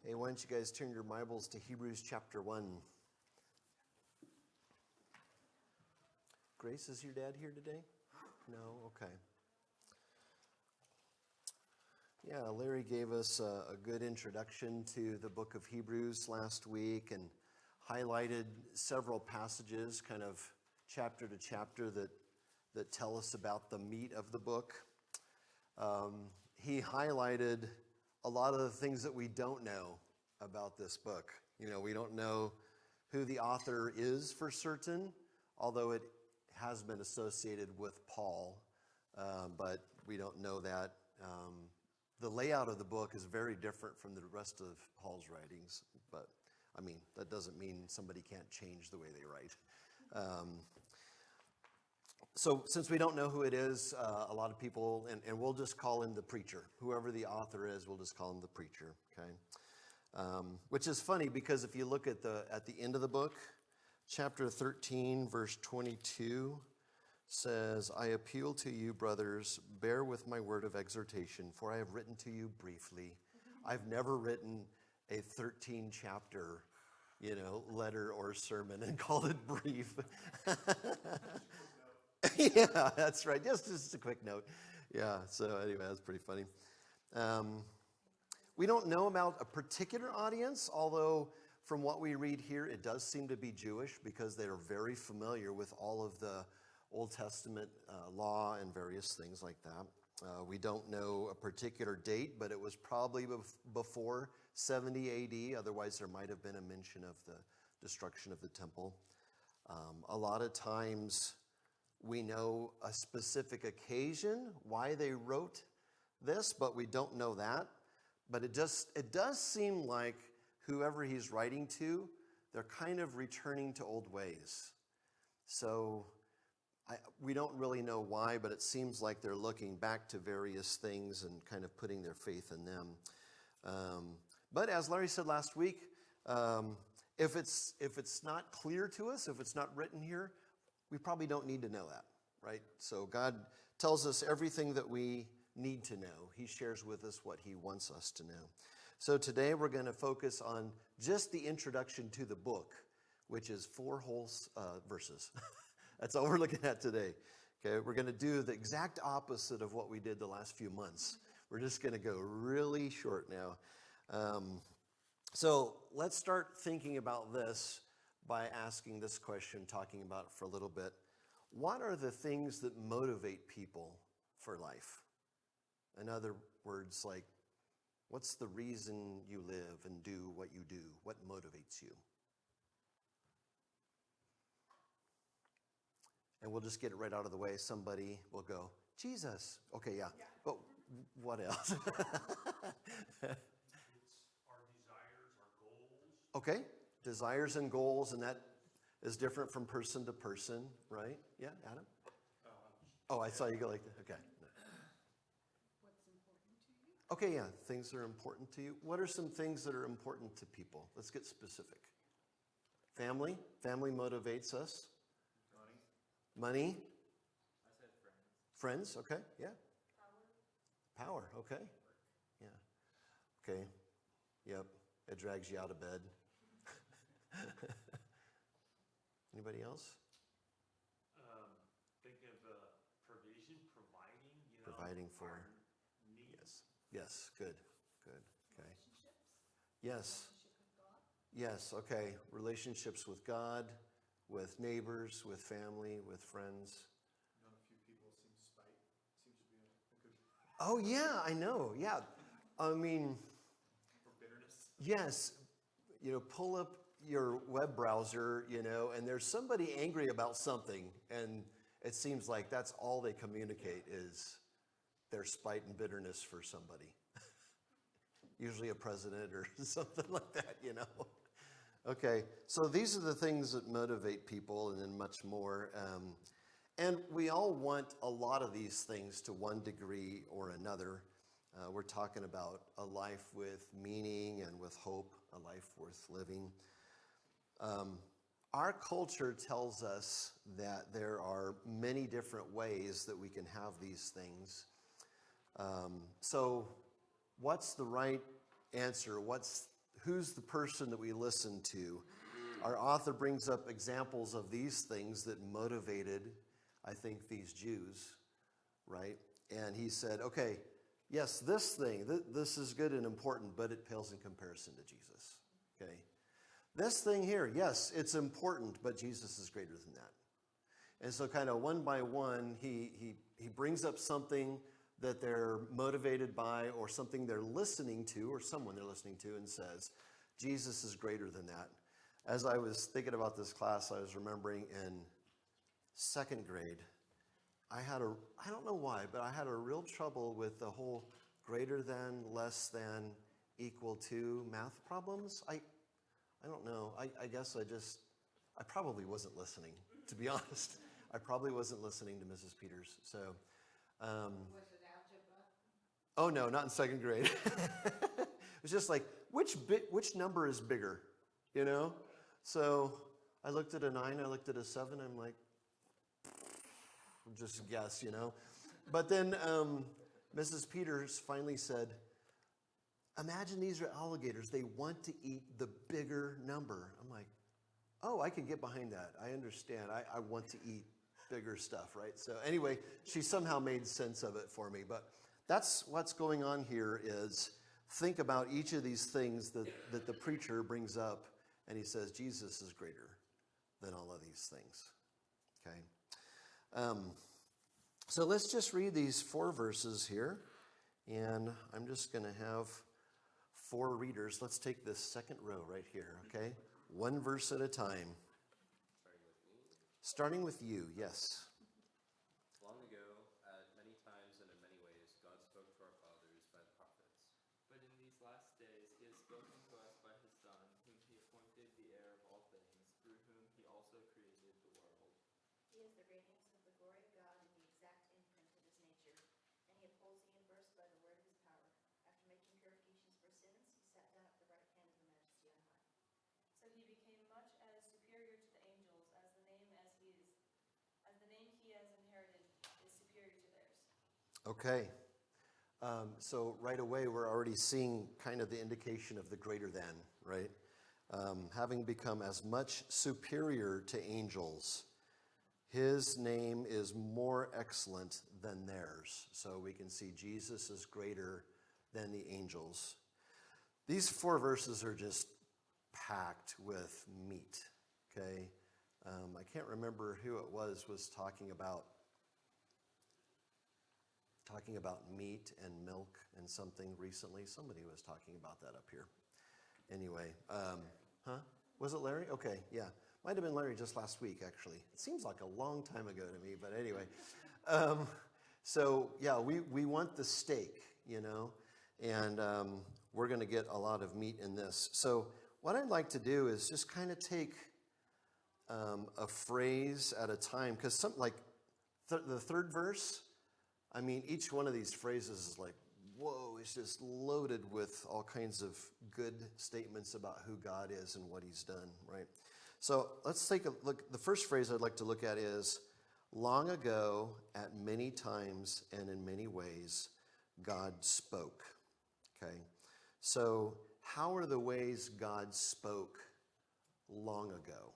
Hey, why don't you guys turn your Bibles to Hebrews chapter 1. Grace, is your dad here today? No? Okay. Yeah, Larry gave us a good introduction to the book of Hebrews last week and highlighted several passages, kind of chapter to chapter, that tell us about the meat of the book. He highlighted a lot of the things that we don't know about this book. You know, we don't know who the author is for certain, although it has been associated with Paul, but we don't know that. The layout of the book is very different from the rest of Paul's writings, but I mean, that doesn't mean somebody can't change the way they write. So since we don't know who it is, a lot of people, and we'll just call him the preacher. Whoever the author is, we'll just call him the preacher, okay? Which is funny because if you look at the end of the book, chapter 13, verse 22 says, I appeal to you, brothers, bear with my word of exhortation, for I have written to you briefly. I've never written a 13-chapter, letter or sermon and called it brief. Yeah, that's right. Just a quick note. Yeah, so anyway, that's pretty funny. We don't know about a particular audience, although from what we read here, it does seem to be Jewish because they are very familiar with all of the Old Testament law and various things like that. We don't know a particular date, but it was probably before 70 AD. Otherwise, there might have been a mention of the destruction of the temple. A lot of times, we know a specific occasion why they wrote this, but we don't know that. But it does seem like whoever he's writing to, they're kind of returning to old ways. So we don't really know why, but it seems like they're looking back to various things and kind of putting their faith in them. But as Larry said last week, if it's not clear to us, if it's not written here, we probably don't need to know that, right? So God tells us everything that we need to know. He shares with us what he wants us to know. So today we're going to focus on just the introduction to the book, which is 4 whole verses. That's all we're looking at today. Okay, we're going to do the exact opposite of what we did the last few months. We're just going to go really short now. So let's start thinking about this by asking this question, talking about it for a little bit. What are the things that motivate people for life? In other words, like, what's the reason you live and do what you do? What motivates you? And we'll just get it right out of the way. Somebody will go, Jesus. Okay, yeah. But what else? It's our desires, our goals. Okay. Desires and goals, and that is different from person to person, right? Yeah, Adam? Oh, I saw you go like that. Okay. What's important to you? Okay, yeah, things that are important to you. What are some things that are important to people? Let's get specific. Family. Family motivates us. Money. I said friends. Friends, okay, yeah. Power, okay. Yeah. Okay. Yep. It drags you out of bed. Anybody else? Think of provision, providing, Providing for. our needs. Yes, good, okay. Relationships? Yes, Relationship with God? yes, okay. Relationships with God, with neighbors, with family, with friends. Not a few people seems to be a good Oh, yeah, I know, yeah. I mean, for bitterness. yes, pull up your web browser, and there's somebody angry about something, and it seems like that's all they communicate is their spite and bitterness for somebody. Usually a president or something like that, Okay, so these are the things that motivate people and then much more. And we all want a lot of these things to one degree or another. We're talking about a life with meaning and with hope, a life worth living. Our culture tells us that there are many different ways that we can have these things. So what's the right answer? who's the person that we listen to? Our author brings up examples of these things that motivated, I think, these Jews, right? And he said, okay, yes, this thing, this is good and important, but it pales in comparison to Jesus, okay? This thing here, yes, it's important, but Jesus is greater than that. And so kind of one by one, he brings up something that they're motivated by or something they're listening to or someone they're listening to and says, Jesus is greater than that. As I was thinking about this class, I was remembering in second grade, I don't know why, but I had a real trouble with the whole greater than, less than, equal to math problems. I don't know. I guess I probably wasn't listening, to be honest. I probably wasn't listening to Mrs. Peters. So, Was it algebra? oh no, not in second grade. It was just like, which number is bigger, you know? So I looked at a 9, I looked at a 7, I'm like, just guess, you know? But then Mrs. Peters finally said, imagine these are alligators. They want to eat the bigger number. I'm like, oh, I can get behind that. I understand. I want to eat bigger stuff, right? So anyway, she somehow made sense of it for me. But that's what's going on here is think about each of these things that the preacher brings up, and he says Jesus is greater than all of these things, okay? So let's just read these 4 verses here, and I'm just going to have 4 readers. Let's take this second row right here, okay? 1 verse at a time. Starting with you, yes. Long ago, at many times and in many ways, God spoke to our fathers by the prophets. But in these last days he has spoken to us by his Son, whom he appointed the heir of all things, through whom he also created the world. He is the radiance of the glory of God and the exact imprint of his nature, and he upholds the universe by the word of his power. After making purifications for sins, he sat down at the right hand of the Majesty on high. So he became much as superior to the angels, as the name he has inherited is superior to theirs. Okay. So right away, we're already seeing kind of the indication of the greater than, right? Having become as much superior to angels, his name is more excellent than theirs. So we can see Jesus is greater than the angels. These 4 verses are just packed with meat, okay? I can't remember who it was talking about meat and milk and something recently. Somebody was talking about that up here. Anyway, was it Larry? Okay, yeah. Might have been Larry just last week, actually. It seems like a long time ago to me, but anyway. So, yeah, we want the steak, you know, and we're going to get a lot of meat in this. So what I'd like to do is just kind of take a phrase at a time, because the third verse, I mean, each one of these phrases is like, whoa, it's just loaded with all kinds of good statements about who God is and what he's done, right? So let's take a look. The first phrase I'd like to look at is, long ago, at many times and in many ways, God spoke, okay? So how are the ways God spoke long ago?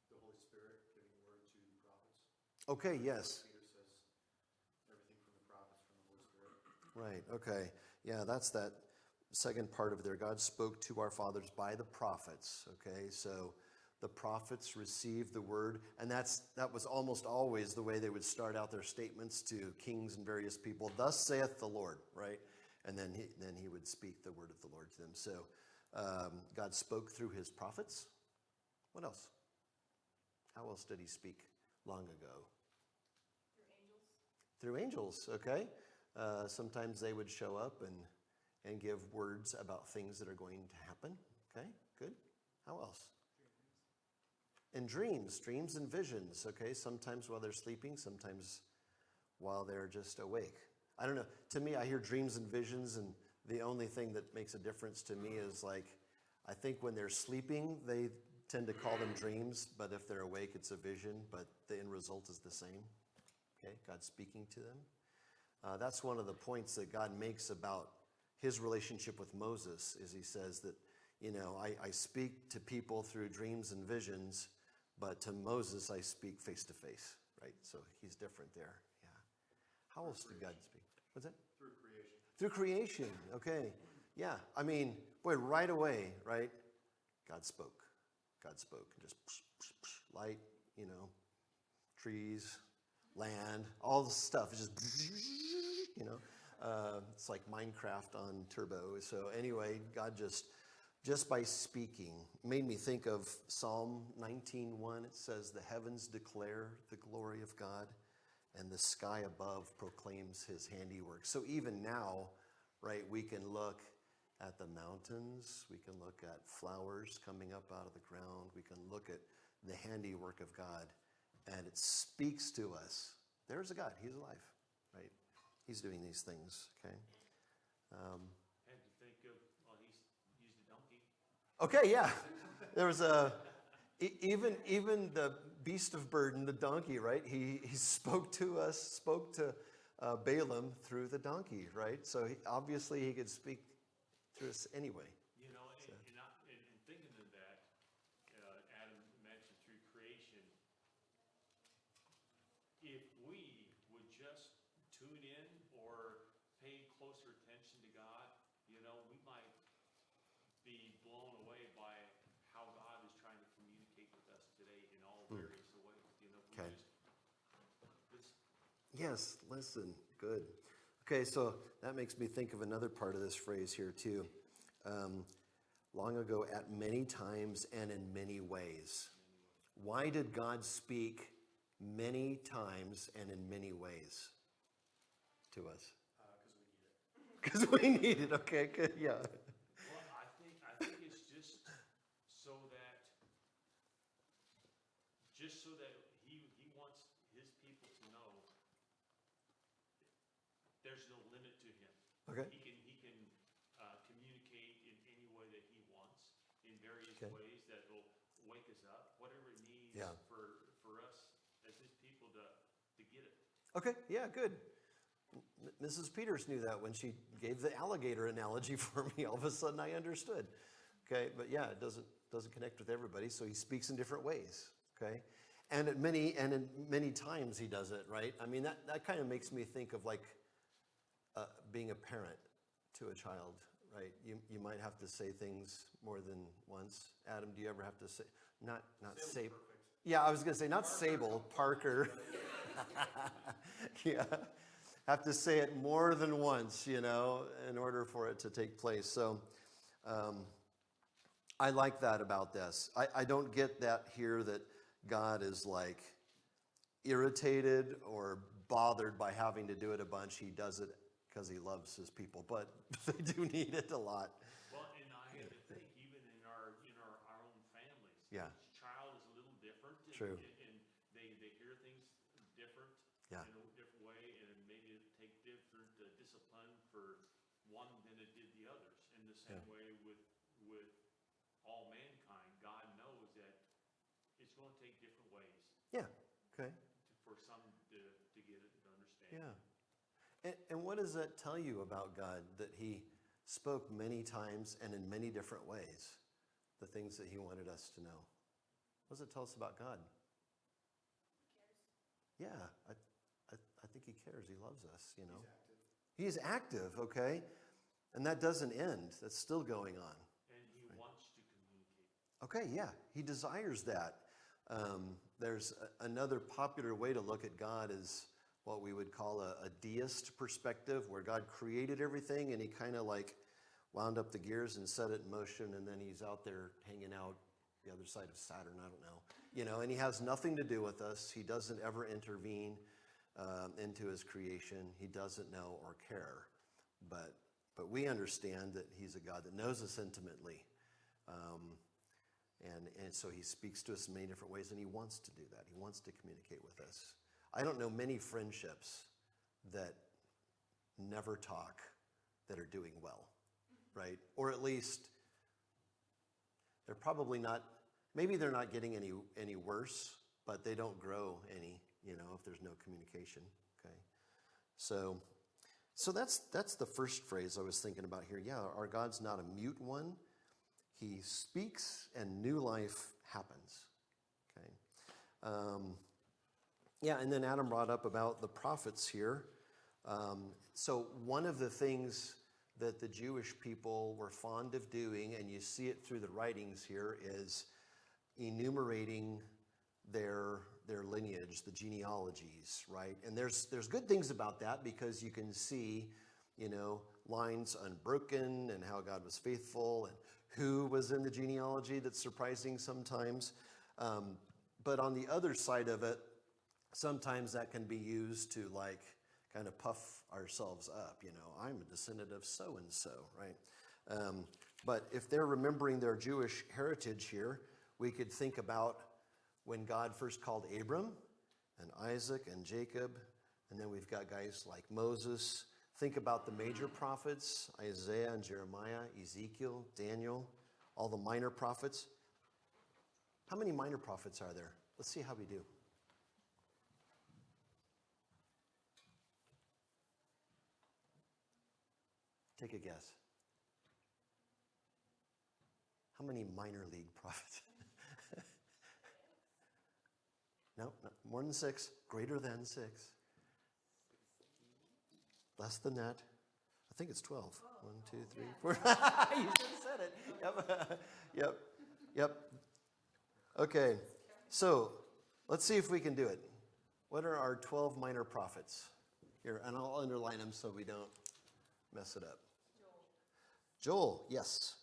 The Holy Spirit giving word to the prophets. Okay, yes. Peter says everything from the prophets from the Holy Spirit. Right, okay. Yeah, that's that second part of there. God spoke to our fathers by the prophets, okay? So the prophets received the word, and that was almost always the way they would start out their statements to kings and various people. Thus saith the Lord, right? And then he would speak the word of the Lord to them. So God spoke through his prophets. What else? How else did he speak long ago? Through angels. Through angels, okay. Sometimes they would show up and give words about things that are going to happen. Okay, good. How else? And dreams and visions, okay. Sometimes while they're sleeping, sometimes while they're just awake. I don't know. To me, I hear dreams and visions, and the only thing that makes a difference to me is like, I think when they're sleeping, they tend to call them dreams, but if they're awake, it's a vision, but the end result is the same. Okay, God speaking to them. That's one of the points that God makes about his relationship with Moses, is he says that, I speak to people through dreams and visions, but to Moses I speak face to face, right? So he's different there, yeah. How else did God speak? What's that? Through creation. Through creation, okay. Yeah, I mean, boy, right away, right? God spoke. God spoke. Just light, trees, land, all the stuff. It's just, it's like Minecraft on turbo. So anyway, God just by speaking, made me think of Psalm 19:1. It says, "The heavens declare the glory of God, and the sky above proclaims his handiwork." So even now, right, we can look at the mountains, we can look at flowers coming up out of the ground, we can look at the handiwork of God, and it speaks to us. There's a God, he's alive, right? He's doing these things, okay? Had to think of, well, he's used a donkey. Okay, yeah. There was even the beast of burden, the donkey, right? He spoke to us, spoke to Balaam through the donkey, right? So obviously he could speak to us anyway. And thinking of that, Adam mentioned through creation, if we would just tune in or pay closer attention to God, we might be blown away by how God is trying to communicate with us today in all various ways. If we Okay. just Yes, listen, good. Okay, so that makes me think of another part of this phrase here too. Long ago, at many times and in many ways. Why did God speak many times and in many ways to us? Because we need it. Because we need it. Okay, good. Yeah. Well, I think it's just so that he wants his people to know there's no limit to him. Okay. He can communicate in any way that he wants, in various Okay. ways that will wake us up, whatever it needs Yeah. for us as his people to get it. Okay. Yeah. Good. Mrs. Peters knew that when she gave the alligator analogy for me. All of a sudden, I understood. Okay. But yeah, it doesn't connect with everybody, so he speaks in different ways. Okay. And in many times he does it, right? I mean, that kind of makes me think of like being a parent to a child, right? You might have to say things more than once. Adam, do you ever have to say, not say, yeah, I was gonna say not Sable, Parker. Yeah, have to say it more than once, in order for it to take place. So I like that about this. I don't get that here that God is like irritated or bothered by having to do it a bunch. He does it because he loves his people, but they do need it a lot. Well, and I had to think, even in our own families. Yeah. Each child is a little different. True. And they hear things different. Yeah. In a different way, and maybe it take different discipline for one than it did the others. In the same way with all mankind, God knows that it's going to take different ways Yeah, okay, for some to get it and understand. yeah. And what does that tell you about God, that he spoke many times and in many different ways, the things that he wanted us to know? What does it tell us about God? Yeah, I think he cares. He loves us, He's active, okay? And that doesn't end. That's still going on. And he wants to communicate. Okay, yeah, he desires that. There's another popular way to look at God is what we would call a deist perspective, where God created everything and he kind of like wound up the gears and set it in motion, and then he's out there hanging out the other side of Saturn, I don't know. And he has nothing to do with us. He doesn't ever intervene into his creation. He doesn't know or care. But we understand that he's a God that knows us intimately. And so he speaks to us in many different ways, and he wants to do that. He wants to communicate with us. I don't know many friendships that never talk that are doing well, right? Or at least they're probably not, maybe they're not getting any worse, but they don't grow any, if there's no communication, okay? So So that's the first phrase I was thinking about here. Yeah, our God's not a mute one. He speaks and new life happens. Okay. Yeah, and then Adam brought up about the prophets here. So one of the things that the Jewish people were fond of doing, and you see it through the writings here, is enumerating their lineage, the genealogies, right? And there's good things about that because you can see, lines unbroken and how God was faithful and who was in the genealogy. That's surprising sometimes. But on the other side of it, sometimes that can be used to kind of puff ourselves up. I'm a descendant of so-and-so, right? But if they're remembering their Jewish heritage here, we could think about when God first called Abram and Isaac and Jacob, and then we've got guys like Moses. Think about the major prophets, Isaiah and Jeremiah, Ezekiel, Daniel, all the minor prophets. How many minor prophets are there? Let's see how we do. Take a guess. How many minor league prophets? No, more than 6. Greater than 6. Less than that. I think it's 12. 1, 2, 3, 4. You should have said it. Yep. Yep. Okay. So let's see if we can do it. What are our 12 minor prophets? Here, and I'll underline them so we don't mess it up. Joel, yes.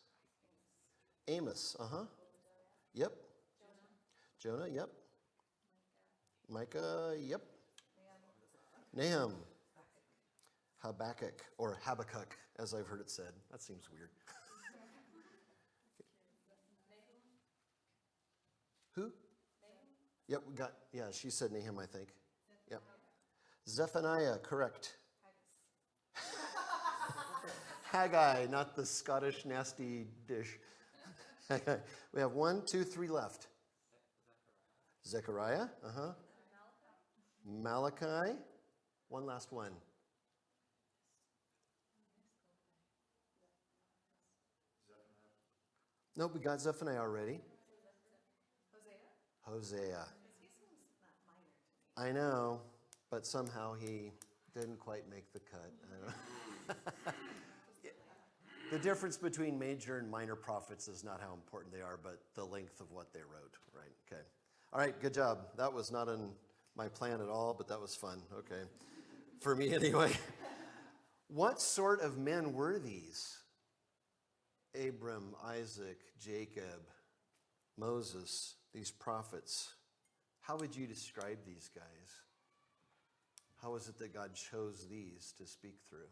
Amos, Yep. Jonah, yep. Micah, yep. Nahum. Habakkuk, or Habakkuk, as I've heard it said. That seems weird. Who? Yep, she said Nahum, I think. Yep. Zephaniah, correct. Haggai, not the Scottish nasty dish. Haggai. We have 1, 2, 3 left. Zechariah, Malachi. One last one. Nope, we got Zephaniah already. Hosea. I know, but somehow he didn't quite make the cut. I don't know. The difference between major and minor prophets is not how important they are, but the length of what they wrote, right? Okay. All right, good job. That was not in my plan at all, but that was fun. Okay. For me anyway. What sort of men were these? Abram, Isaac, Jacob, Moses, these prophets. How would you describe these guys? How is it that God chose these to speak through?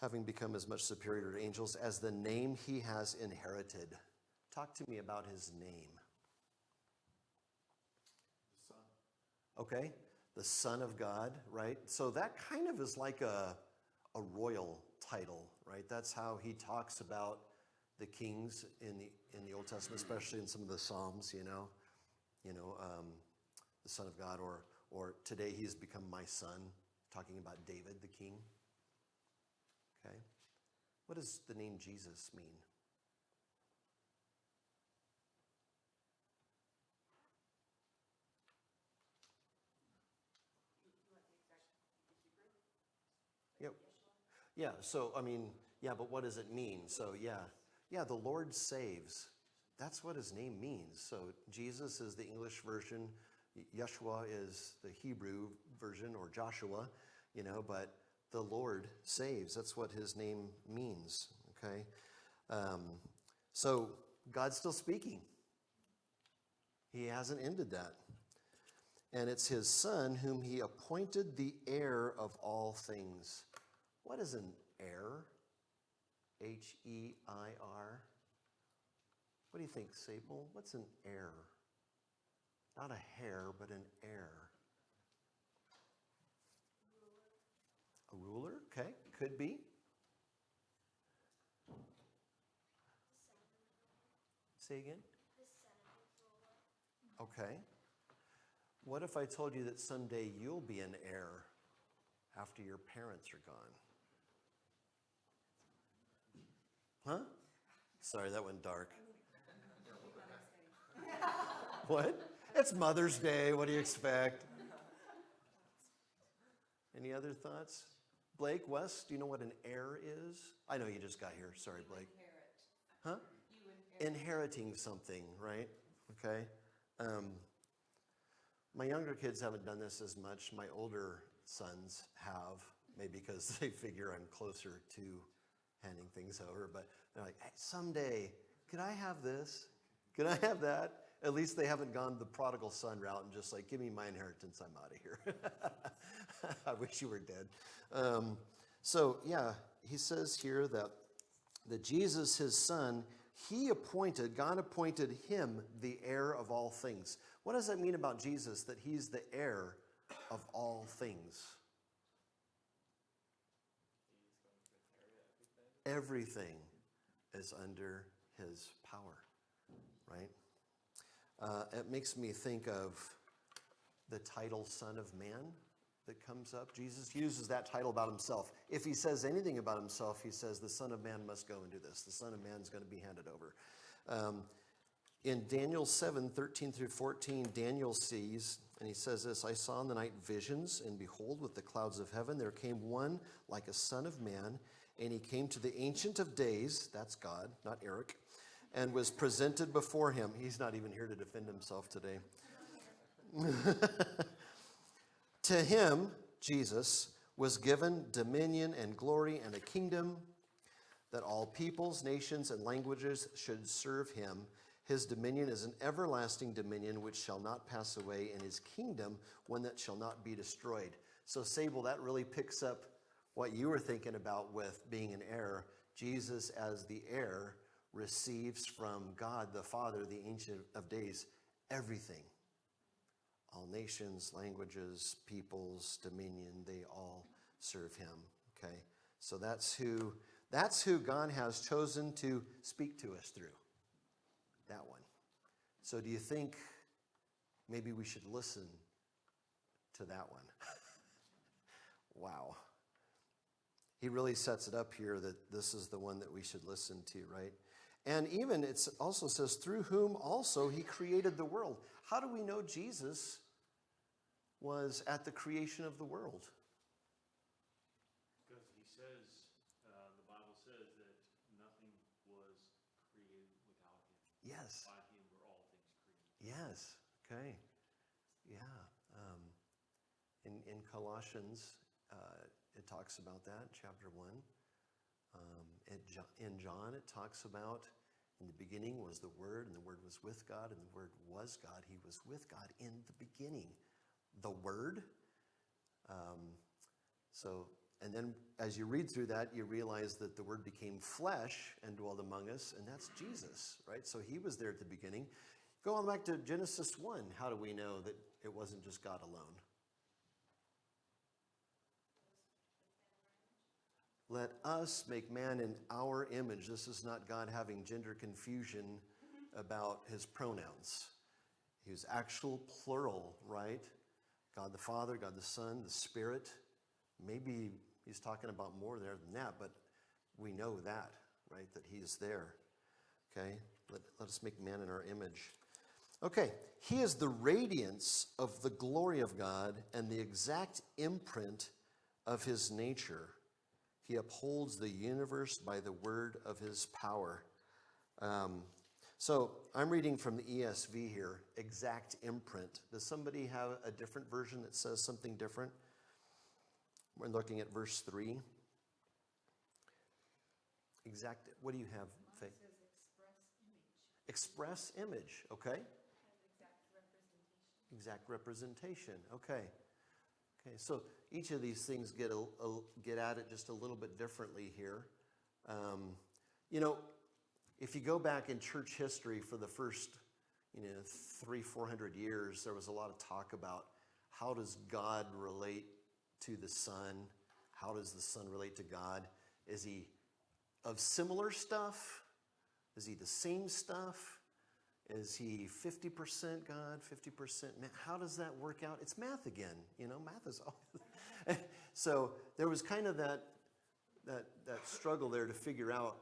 having become as much superior to angels as the name he has inherited. Talk to me about his name. The Son. Okay, the Son of God, right? So that kind of is like a royal title, right? That's how he talks about the kings in the Old Testament, especially in some of the Psalms, the Son of God, or today he's become my son, talking about David, the king. Okay, what does the name Jesus mean? Yep. Yeah, so, I mean, yeah, but what does it mean? So, yeah, the Lord saves. That's what his name means. So, Jesus is the English version, Yeshua is the Hebrew version, or Joshua, but the Lord saves. That's what his name means, okay? So, God's still speaking. He hasn't ended that. And it's his Son whom he appointed the heir of all things. What is an heir? H-E-I-R. What do you think, Sable? What's an heir? Not a hair, but an heir. A ruler? Okay, could be. Say again? Okay. What if I told you that someday you'll be an heir after your parents are gone? Huh? Sorry, that went dark. What? It's Mother's Day. What do you expect? Any other thoughts? Blake, Wes, do you know what an heir is? I know you just got here. Sorry, Blake. Huh? Inheriting something, right? Okay. My younger kids haven't done this as much. My older sons have, maybe because they figure I'm closer to handing things over. But they're like, hey, someday, could I have this? Could I have that? At least they haven't gone the prodigal son route and just like, give me my inheritance, I'm out of here. I wish you were dead. So yeah, he says here that Jesus, his son, God appointed him the heir of all things. What does that mean about Jesus, that he's the heir of all things? Everything is under his power, right? It makes me think of the title Son of Man that comes up. Jesus uses that title about himself. If he says anything about himself, he says the Son of Man must go and do this. The Son of Man is going to be handed over. In Daniel 7:13-14, Daniel sees, and he says this, I saw in the night visions, and behold, with the clouds of heaven, there came one like a son of man, and he came to the Ancient of Days, that's God, not Eric, and was presented before him. He's not even here to defend himself today. To him, Jesus, was given dominion and glory and a kingdom that all peoples, nations, and languages should serve him. His dominion is an everlasting dominion which shall not pass away, and his kingdom one that shall not be destroyed. So, Sable, that really picks up what you were thinking about with being an heir. Jesus, as the heir, receives from God the Father, the Ancient of Days, everything. All nations, languages, peoples, dominion, they all serve him. Okay? So that's who God has chosen to speak to us through. That one. So do you think maybe we should listen to that one? Wow. He really sets it up here that this is the one that we should listen to, right? And even it also says, through whom also he created the world. How do we know Jesus was at the creation of the world? Because he says, the Bible says that nothing was created without him. Yes. By him were all things created. Yes. Okay. Yeah. In Colossians, it talks about that, chapter 1. In John, it talks about, in the beginning was the Word, and the Word was with God, and the Word was God. He was with God in the beginning. The Word. And then as you read through that, you realize that the Word became flesh and dwelled among us, and that's Jesus, right? So he was there at the beginning. Go on back to Genesis 1. How do we know that it wasn't just God alone? Let us make man in our image. This is not God having gender confusion about his pronouns. He was actual plural, right? God the Father, God the Son, the Spirit. Maybe he's talking about more there than that, but we know that, right? That he is there. Okay? Let us make man in our image. Okay, he is the radiance of the glory of God and the exact imprint of his nature. He upholds the universe by the word of his power. So I'm reading from the ESV here, exact imprint. Does somebody have a different version that says something different? We're looking at verse 3. Exact, what do you have, Faye? Mine says express image. Express image, okay. Exact representation, okay. Okay, so each of these things get at it just a little bit differently here. You know, if you go back in church history for the first, 300-400 years, there was a lot of talk about how does God relate to the Son? How does the Son relate to God? Is he of similar stuff? Is he the same stuff? Is he 50% God, 50% man? How does that work out? It's math again, math is always. So there was kind of that struggle there to figure out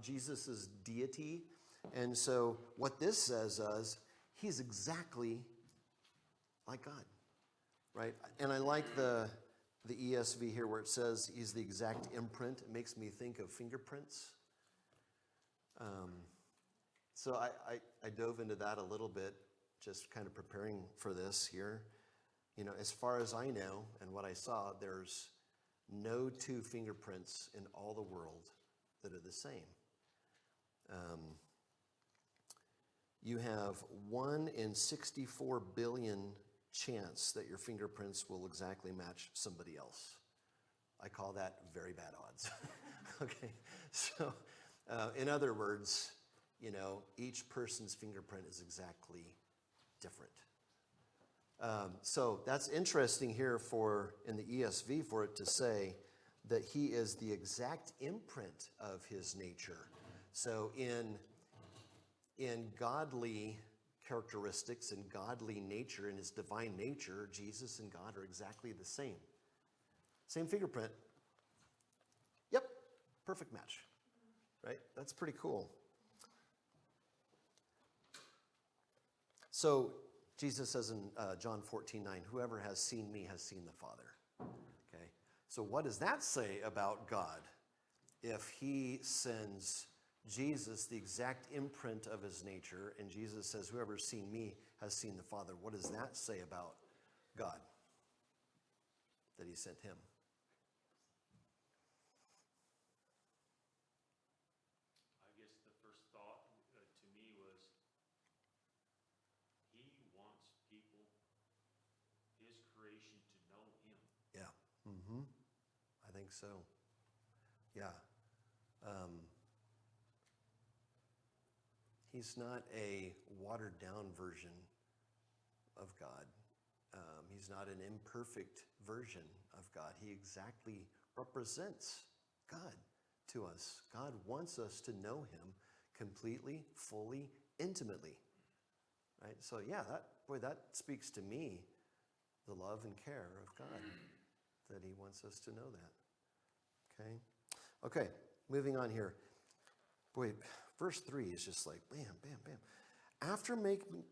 Jesus' deity. And so what this says is he's exactly like God, right? And I like the ESV here where it says he's the exact imprint. It makes me think of fingerprints. So I dove into that a little bit, just kind of preparing for this here. As far as I know and what I saw, there's no two fingerprints in all the world that are the same. You have 1 in 64 billion chance that your fingerprints will exactly match somebody else. I call that very bad odds. Okay, so in other words, each person's fingerprint is exactly different. So that's interesting here in the ESV for it to say that he is the exact imprint of his nature. So in godly characteristics and godly nature, in his divine nature, Jesus and God are exactly the same. Same fingerprint. Yep, perfect match. Right? That's pretty cool. So Jesus says in John 14:9, whoever has seen me has seen the Father. Okay, so what does that say about God? If he sends Jesus, the exact imprint of his nature, and Jesus says, whoever's seen me has seen the Father, what does that say about God? That he sent him. I guess the first thought to me was, he wants people, his creation, to know him. Yeah. I think so. Yeah. He's not a watered down version of God. He's not an imperfect version of God. He exactly represents God to us. God wants us to know him completely, fully, intimately. Right? So yeah, that speaks to me, the love and care of God, that he wants us to know that. Okay, moving on here. Boy, verse 3 is just like bam, bam, bam. After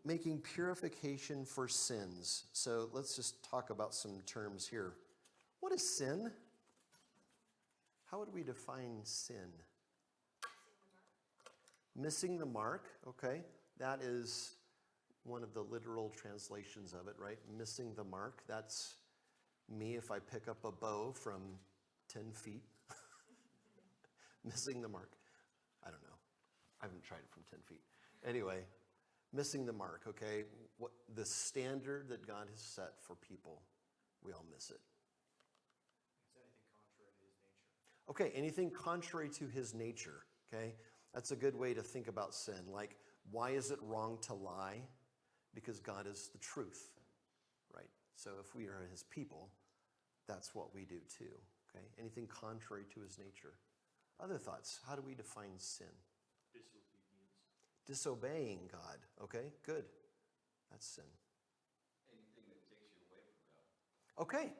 making purification for sins. So let's just talk about some terms here. What is sin? How would we define sin? Missing the mark, okay. That is one of the literal translations of it, right? Missing the mark. That's me if I pick up a bow from 10 feet. Missing the mark. I don't know. I haven't tried it from 10 feet. Anyway, missing the mark, okay? What the standard that God has set for people, we all miss it. It's anything Okay, anything contrary to his nature, okay? That's a good way to think about sin. Like, why is it wrong to lie? Because God is the truth, right? So if we are his people, that's what we do too, okay? Anything contrary to his nature. Other thoughts? How do we define sin? Disobedience. Disobeying God, okay? Good. That's sin. Anything that takes you away from God. Okay,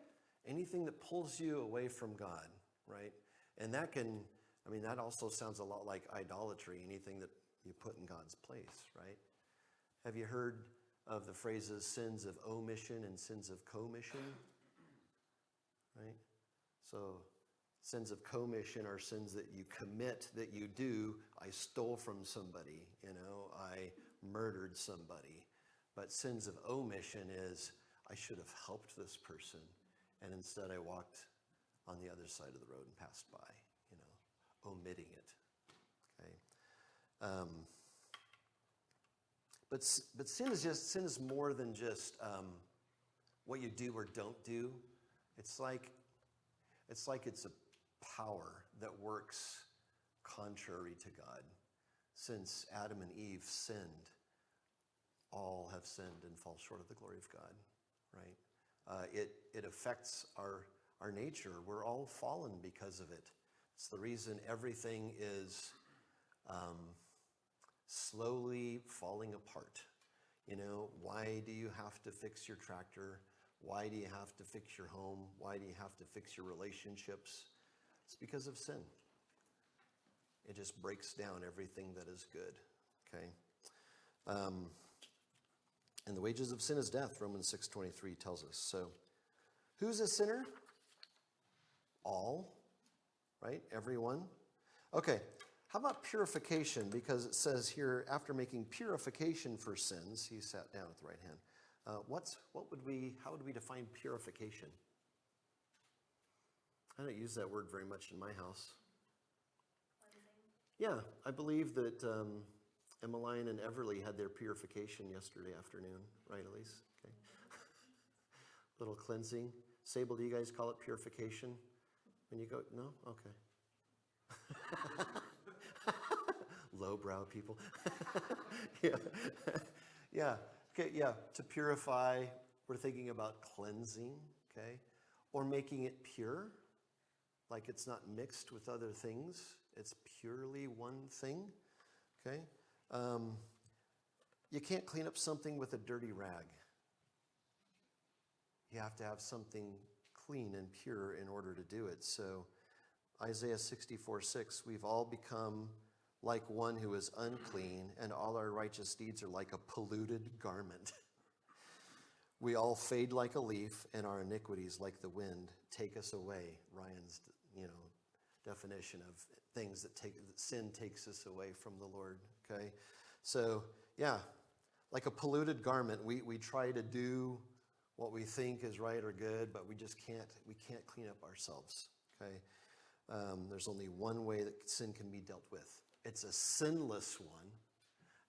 anything that pulls you away from God, right? And that can, I mean, that also sounds a lot like idolatry, anything that you put in God's place, right? Have you heard of the phrases sins of omission and sins of commission? Right? So, sins of commission are sins that you commit, that you do. I stole from somebody, I murdered somebody. But sins of omission is, I should have helped this person, and instead I walked on the other side of the road and passed by, omitting it. Okay. But sin is more than just what you do or don't do. It's like it's a power that works contrary to God. Since Adam and Eve sinned, all have sinned and fall short of the glory of God, right? It affects our nature. We're all fallen because of it. It's the reason everything is slowly falling apart. Why do you have to fix your tractor? Why do you have to fix your home? Why do you have to fix your relationships? It's because of sin. It just breaks down everything that is good, okay? And the wages of sin is death, Romans 6:23 tells us. So, who's a sinner? All, right? Everyone. Okay, how about purification? Because it says here, after making purification for sins, he sat down at the right hand. How would we define purification? I don't use that word very much in my house. Yeah, I believe that Emmeline and Everly had their purification yesterday afternoon, right, Elise? Okay. Little cleansing. Sable, do you guys call it purification? When you go, no? Okay. Lowbrow people. Yeah. Yeah. Okay, yeah. To purify, we're thinking about cleansing, okay? Or making it pure, like it's not mixed with other things. It's purely one thing, okay? You can't clean up something with a dirty rag. You have to have something clean and pure in order to do it. So Isaiah 64:6, we've all become like one who is unclean, and all our righteous deeds are like a polluted garment. We all fade like a leaf, and our iniquities, like the wind, take us away. Ryan's, definition of things that sin takes us away from the Lord. Okay, so yeah, like a polluted garment, we try to do what we think is right or good, but we can't clean up ourselves. Okay, there's only one way that sin can be dealt with. It's a sinless one,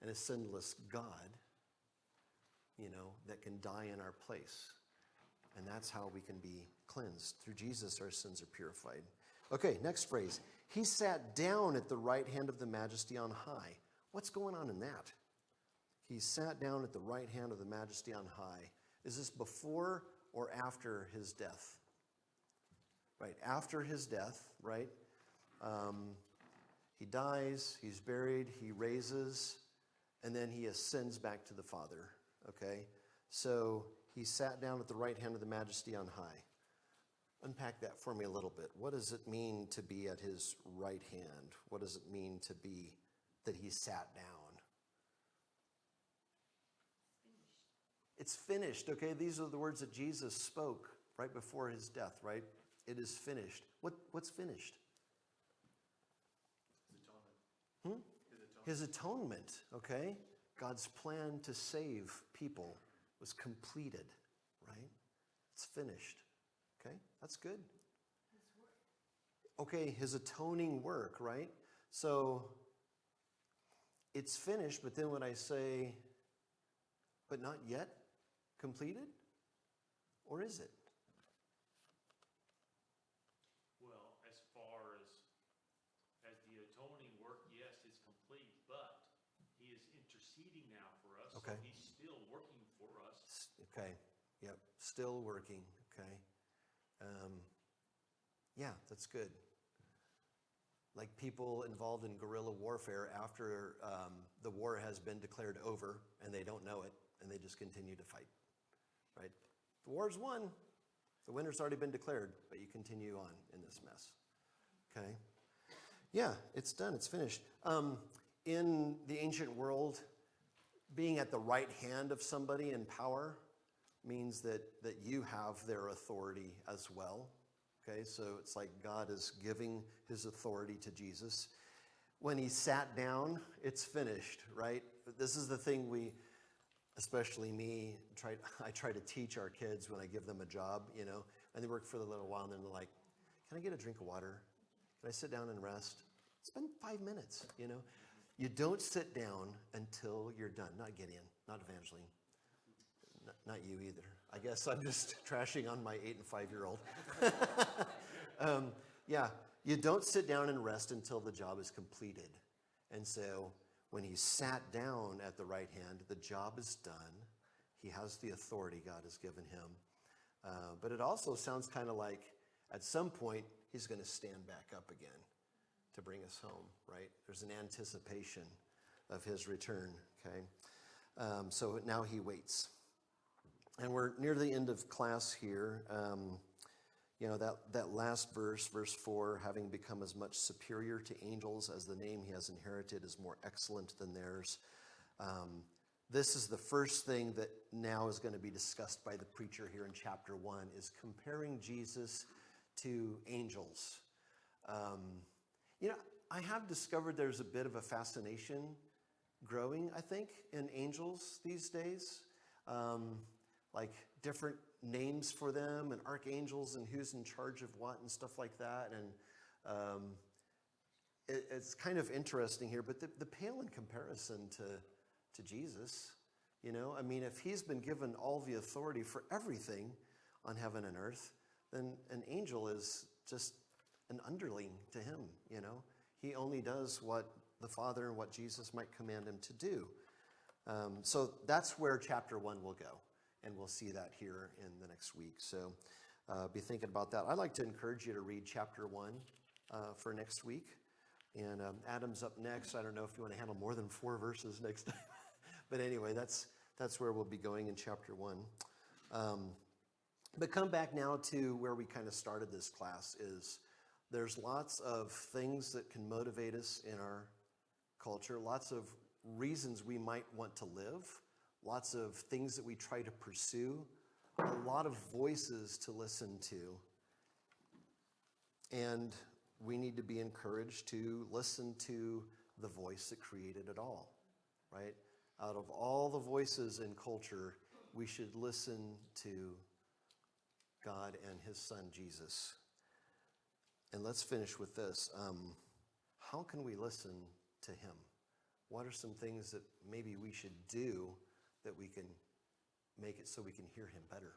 and a sinless God, that can die in our place. And that's how we can be cleansed. Through Jesus, our sins are purified. Okay, next phrase. He sat down at the right hand of the Majesty on high. What's going on in that? He sat down at the right hand of the Majesty on high. Is this before or after his death? Right, after his death, right? He dies, he's buried, he raises, and then he ascends back to the Father, okay? So he sat down at the right hand of the Majesty on high. Unpack that for me a little bit. What does it mean to be at his right hand? What does it mean to be that he sat down? It's finished, okay? These are the words that Jesus spoke right before his death, right? It is finished. What's finished? His atonement, okay? God's plan to save people was completed, right? It's finished, okay? That's good. Okay, his atoning work, right? So it's finished, but then when I say, but not yet completed, or is it? Well, as far as Okay, yep, still working, okay. Yeah, that's good. Like people involved in guerrilla warfare after the war has been declared over and they don't know it and they just continue to fight, right? The war's won. The winner's already been declared, but you continue on in this mess, okay? Yeah, it's done, it's finished. In the ancient world, being at the right hand of somebody in power means that you have their authority as well. Okay, so it's like God is giving his authority to Jesus. When he sat down, it's finished, right? This is the thing we, especially me, I try to teach our kids when I give them a job, you know, and they work for a little while and then they're like, can I get a drink of water? Can I sit down and rest? Spend 5 minutes, you know. You don't sit down until you're done. Not Gideon, not Evangeline, not you either. I guess I'm just trashing on my 8 and 5-year-old. Yeah, you don't sit down and rest until the job is completed. And so when he sat down at the right hand, the job is done. He has the authority God has given him. But it also sounds kind of like at some point he's going to stand back up again to bring us home, right? There's an anticipation of his return, okay? So now he waits. And we're near the end of class here. You know, that last verse, verse 4, having become as much superior to angels as the name he has inherited is more excellent than theirs. This is the first thing that now is going to be discussed by the preacher here in chapter 1, is comparing Jesus to angels. You know, I have discovered there's a bit of a fascination growing, I think, in angels these days. Like different names for them and archangels and who's in charge of what and stuff like that. And it's kind of interesting here, but the pale in comparison to Jesus, you know, I mean, if he's been given all the authority for everything on heaven and earth, then an angel is just an underling to him, you know. He only does what the Father and what Jesus might command him to do. So that's where chapter 1 will go. And we'll see that here in the next week. So be thinking about that. I'd like to encourage you to read chapter 1 for next week. And Adam's up next. I don't know if you want to handle more than 4 verses next time. But anyway, that's where we'll be going in chapter 1. But come back now to where we kind of started this class is there's lots of things that can motivate us in our culture, lots of reasons we might want to live, lots of things that we try to pursue, a lot of voices to listen to. And we need to be encouraged to listen to the voice that created it all, right? Out of all the voices in culture, we should listen to God and his son, Jesus. And let's finish with this. How can we listen to him? What are some things that maybe we should do that we can make it so we can hear him better?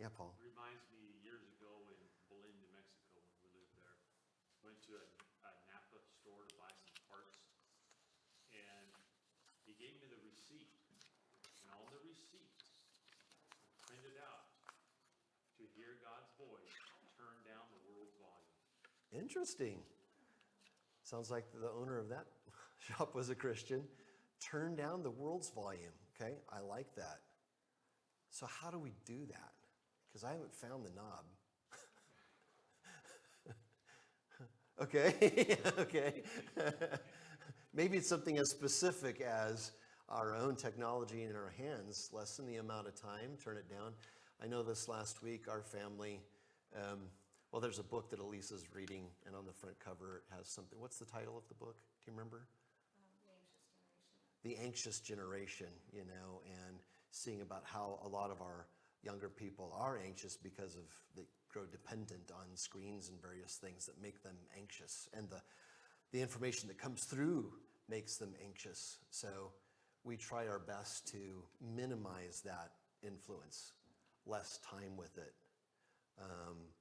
Yeah, Paul. Reminds me years ago in Belen, New Mexico, when we lived there. Went to a Napa store to buy some parts, and he gave me the receipt. And on the receipt, I printed out, to hear God's voice, turn down the world's volume. Interesting. Sounds like the owner of that shop was a Christian. Turn down the world's volume. Okay, I like that. So how do we do that? Because I haven't found the knob. Okay, okay. Maybe it's something as specific as our own technology in our hands. Lessen the amount of time, turn it down. I know this last week our family, well, there's a book that Elisa's reading, and on the front cover it has something. What's the title of the book? Do you remember? The Anxious Generation, you know, and seeing about how a lot of our younger people are anxious because of they grow dependent on screens and various things that make them anxious. And the information that comes through makes them anxious. So we try our best to minimize that influence, less time with it,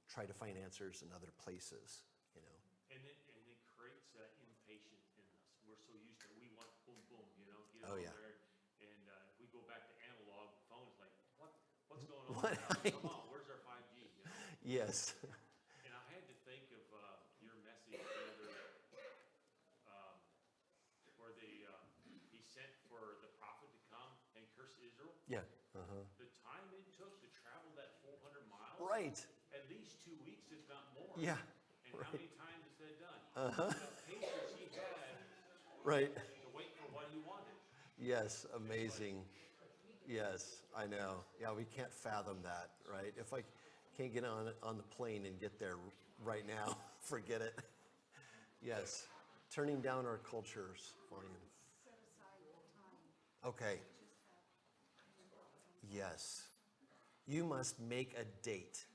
try to find answers in other places, you know. And it creates that impatience in us. We're so used to, we want boom, boom, you know, get Oh, over yeah. there. And if we go back to analog phones, like, what? Come on, where's our 5G? You know? Yes. And I had to think of your message the other, where he sent for the prophet to come and curse Israel. Yeah. Uh-huh. The time it took to travel that 400 miles. Right. At least 2 weeks, if not more. Yeah. And how Right. many times is that done? Uh-huh. The patience he had Right. to wait for what he wanted. Yes, amazing. Yes, I know. Yeah, we can't fathom that, right? If I can't get on the plane and get there right now, forget it. Yes, turning down our cultures, Florian. Set aside the time. Okay, yes. You must make a date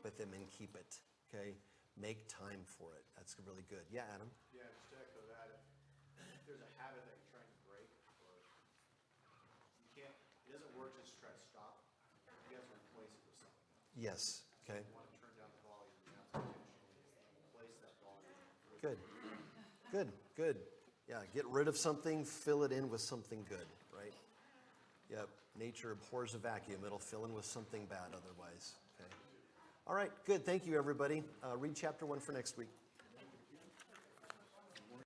with them and keep it, okay? Make time for it. That's really good. Yeah, Adam? Yeah, just to echo that, if there's a habit that you're trying to break, or you can't, it doesn't work just to try to stop. You have to replace it with something else. Yes, okay. If you want to turn down the volume, you have to intentionally replace that volume. Good. Good, good. Yeah, get rid of something, fill it in with something good, right? Yep, nature abhors a vacuum. It'll fill in with something bad otherwise, okay? All right, good. Thank you, everybody. Read chapter 1 for next week.